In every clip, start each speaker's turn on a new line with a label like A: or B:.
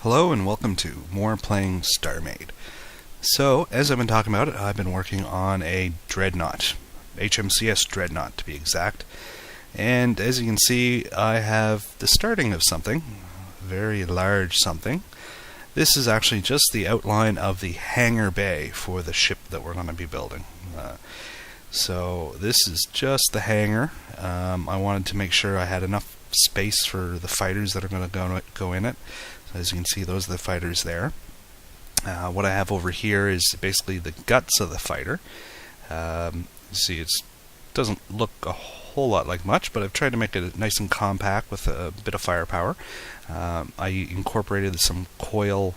A: Hello and welcome to more playing StarMade. So, as I've been talking about it, I've been working on a Dreadnought, HMCS Dreadnought to be exact. And as you can see, I have the starting of something, a very large something. This is actually just the outline of the hangar bay for the ship that we're going to be building. So this is just the hangar. I wanted to make sure I had enough space for the fighters that are going to go in it. So as you can see, those are the fighters there. What I have over here is basically the guts of the fighter. You see, it doesn't look a whole lot like much, but I've tried to make it nice and compact with a bit of firepower. I incorporated some coil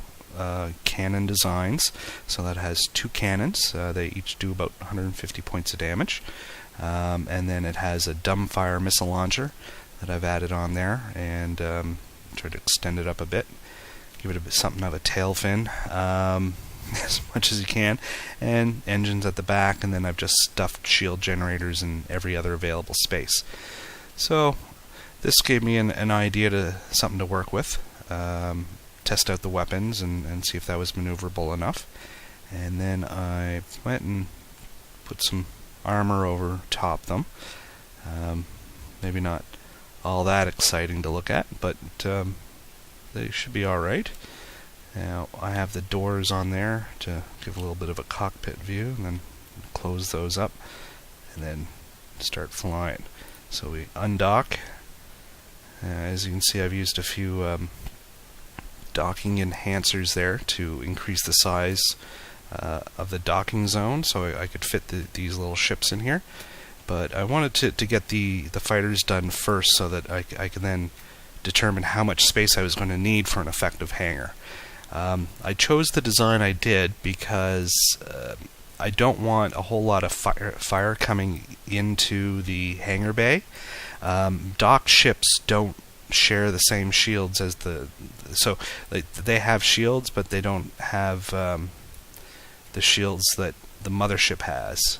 A: cannon designs, so that has two cannons. They each do about 150 points of damage, and then it has a dumbfire missile launcher that I've added on there, and tried to extend it up a bit, give it a bit something of a tail fin, as much as you can, and engines at the back, and then I've just stuffed shield generators in every other available space. So this gave me an idea to something to work with. Test out the weapons and see if that was maneuverable enough. And then I went and put some armor over top them. Maybe not all that exciting to look at, but they should be alright. Now I have the doors on there to give a little bit of a cockpit view, and then close those up and then start flying. So we undock. As you can see, I've used a few docking enhancers there to increase the size of the docking zone, so I could fit these little ships in here. But I wanted to get the fighters done first, so that I could then determine how much space I was going to need for an effective hangar. I chose the design I did because I don't want a whole lot of fire coming into the hangar bay. Docked ships don't share the same shields as so they have shields, but they don't have the shields that the mothership has.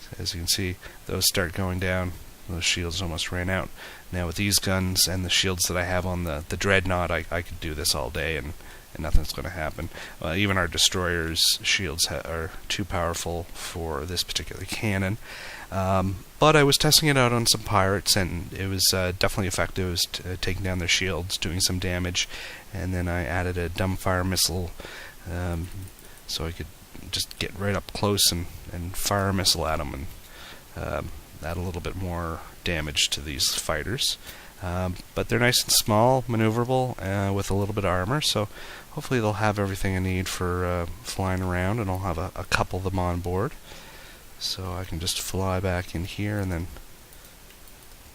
A: So as you can see, those start going down. Those shields almost ran out. Now with these guns and the shields that I have on the Dreadnought, I could do this all day and nothing's going to happen. Even our destroyers' shields are too powerful for this particular cannon. But I was testing it out on some pirates, and it was definitely effective. It was taking down their shields, doing some damage, and then I added a dumbfire missile, so I could just get right up close and fire a missile at them and add a little bit more damage to these fighters. But they're nice and small, maneuverable, with a little bit of armor, so hopefully they'll have everything I need for flying around, and I'll have a couple of them on board. So I can just fly back in here and then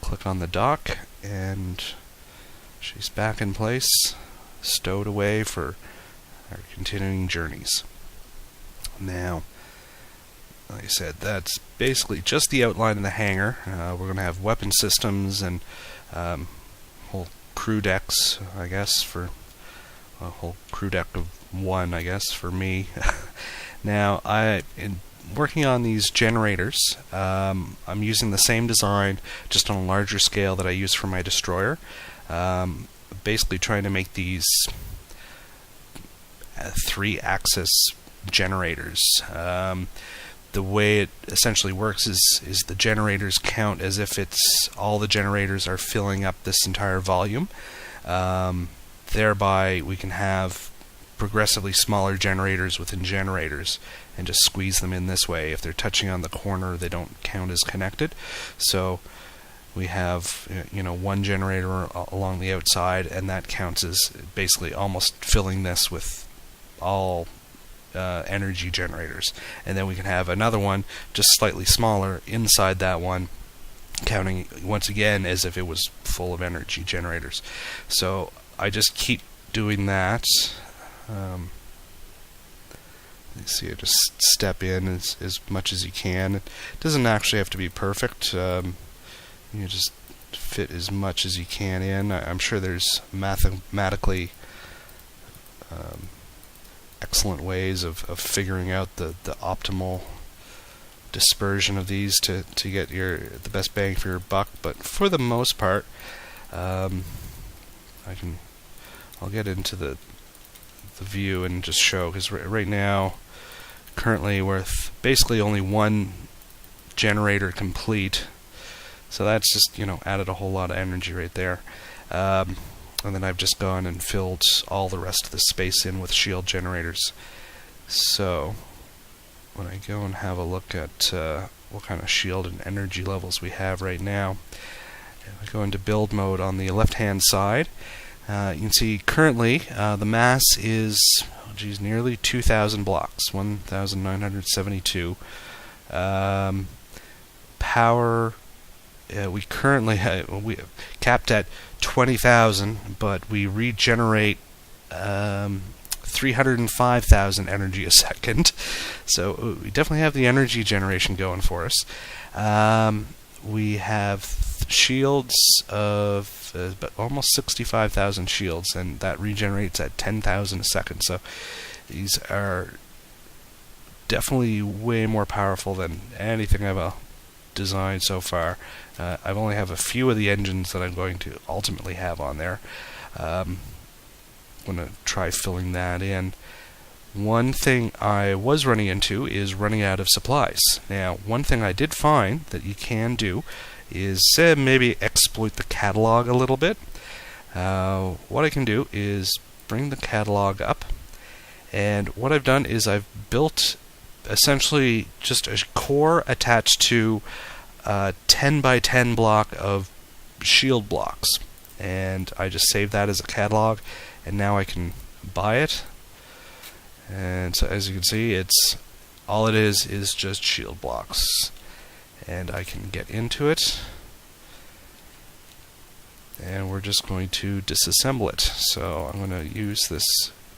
A: click on the dock, and she's back in place, stowed away for our continuing journeys. Now, like I said, that's basically just the outline of the hangar. We're going to have weapon systems and whole crew decks, I guess, for a whole crew deck of one, I guess, for me. Now, in working on these generators, I'm using the same design, just on a larger scale that I use for my destroyer. Basically trying to make these 3-axis generators. The way it essentially works is the generators count as if it's all the generators are filling up this entire volume. Thereby we can have progressively smaller generators within generators and just squeeze them in this way. If they're touching on the corner, they don't count as connected. So we have one generator along the outside, and that counts as basically almost filling this with all energy generators. And then we can have another one just slightly smaller inside that one, counting once again as if it was full of energy generators. So I just keep doing that. You see, I just step in as much as you can. It doesn't actually have to be perfect. You just fit as much as you can in. I'm sure there's mathematically excellent ways of figuring out the optimal dispersion of these to get the best bang for your buck. But for the most part, I'll get into the the view and just show, because right now, currently we're basically only one generator complete. So that's just, added a whole lot of energy right there. And then I've just gone and filled all the rest of the space in with shield generators. So when I go and have a look at what kind of shield and energy levels we have right now, if I go into build mode on the left-hand side, you can see currently the mass is nearly 2,000 blocks, 1,972. Power, we currently we capped at 20,000, but we regenerate 305,000 energy a second. So we definitely have the energy generation going for us. We have shields of about almost 65,000 shields, and that regenerates at 10,000 a second. So these are definitely way more powerful than anything I've designed so far. I've only have a few of the engines that I'm going to ultimately have on there. I'm going to try filling that in. One thing I was running into is running out of supplies. Now, one thing I did find that you can do is maybe exploit the catalog a little bit. What I can do is bring the catalog up, and what I've done is I've built essentially just a core attached to a 10 by 10 block of shield blocks, and I just saved that as a catalog, and now I can buy it. And so as you can see, it's all it is just shield blocks, and I can get into it, and we're just going to disassemble it. So I'm going to use this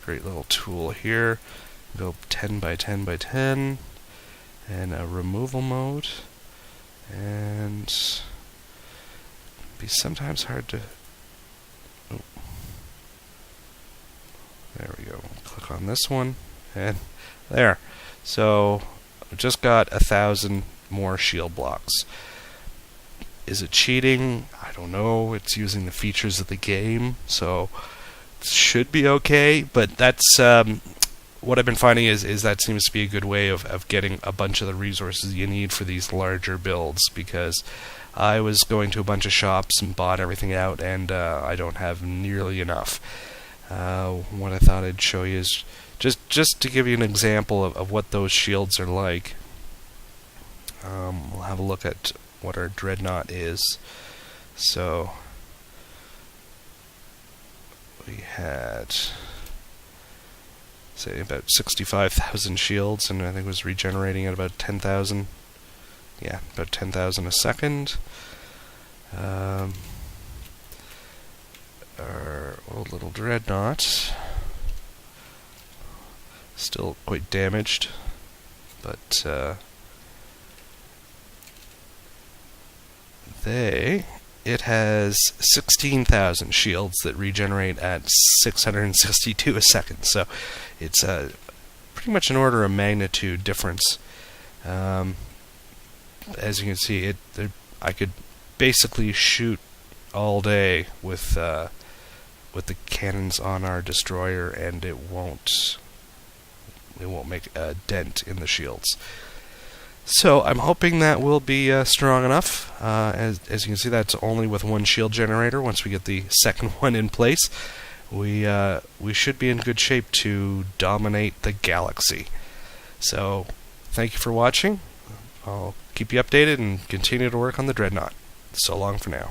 A: great little tool here, go 10 by 10 by 10, and a removal mode, and it'd be sometimes hard to. Oh, there we go. Click on this one, and there. So I've just got 1,000 more shield blocks. Is it cheating? I don't know. It's using the features of the game, so it should be okay. But that's what I've been finding is that seems to be a good way of getting a bunch of the resources you need for these larger builds, because I was going to a bunch of shops and bought everything out, and I don't have nearly enough. What I thought I'd show you is just to give you an example of what those shields are like. We'll have a look at what our Dreadnought is. So we had, say, about 65,000 shields, and I think it was regenerating at about 10,000. Yeah, about 10,000 a second. Our old little Dreadnought, still quite damaged, but it has 16,000 shields that regenerate at 662 a second, so it's pretty much an order of magnitude difference. As you can see, I could basically shoot all day with the cannons on our destroyer, and it won't make a dent in the shields. So I'm hoping that will be strong enough. As you can see, that's only with one shield generator. Once we get the second one in place, we should be in good shape to dominate the galaxy. So thank you for watching. I'll keep you updated and continue to work on the Dreadnought. So long for now.